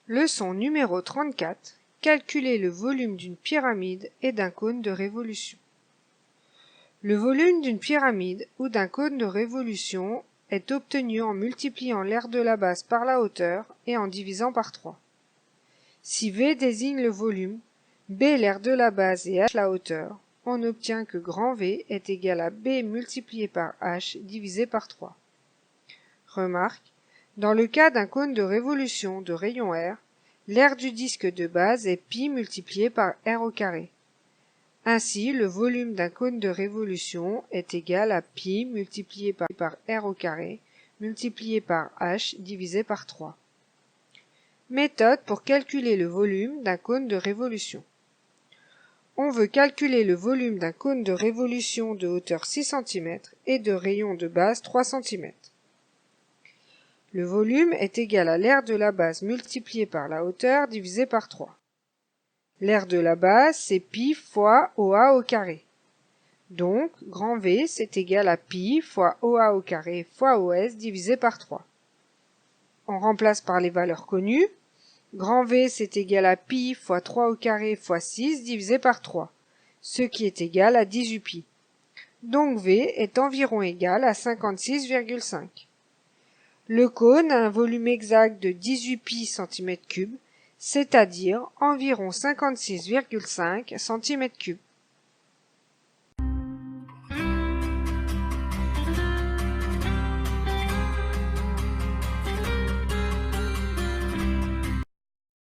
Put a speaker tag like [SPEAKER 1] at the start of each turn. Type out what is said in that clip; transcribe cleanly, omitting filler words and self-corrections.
[SPEAKER 1] Leçon numéro 34. Calculer le volume d'une pyramide et d'un cône de révolution. Le volume d'une pyramide ou d'un cône de révolution est obtenu en multipliant l'aire de la base par la hauteur et en divisant par 3. Si V désigne le volume, B l'aire de la base et H la hauteur, on obtient que grand V est égal à B multiplié par H divisé par 3. Remarque, dans le cas d'un cône de révolution de rayon R, l'aire du disque de base est π multiplié par R au carré. Ainsi, le volume d'un cône de révolution est égal à π multiplié par R au carré multiplié par H divisé par 3. Méthode pour calculer le volume d'un cône de révolution. On veut calculer le volume d'un cône de révolution de hauteur 6 cm et de rayon de base 3 cm. Le volume est égal à l'aire de la base multiplié par la hauteur divisé par 3. L'aire de la base, c'est π fois OA au carré. Donc, grand V, c'est égal à π fois OA au carré fois OS divisé par 3. On remplace par les valeurs connues. Grand V, c'est égal à π fois 3 au carré fois 6 divisé par 3, ce qui est égal à 18 π. Donc V est environ égal à 56,5. Le cône a un volume exact de 18 π cm3, c'est-à-dire environ 56,5 cm3.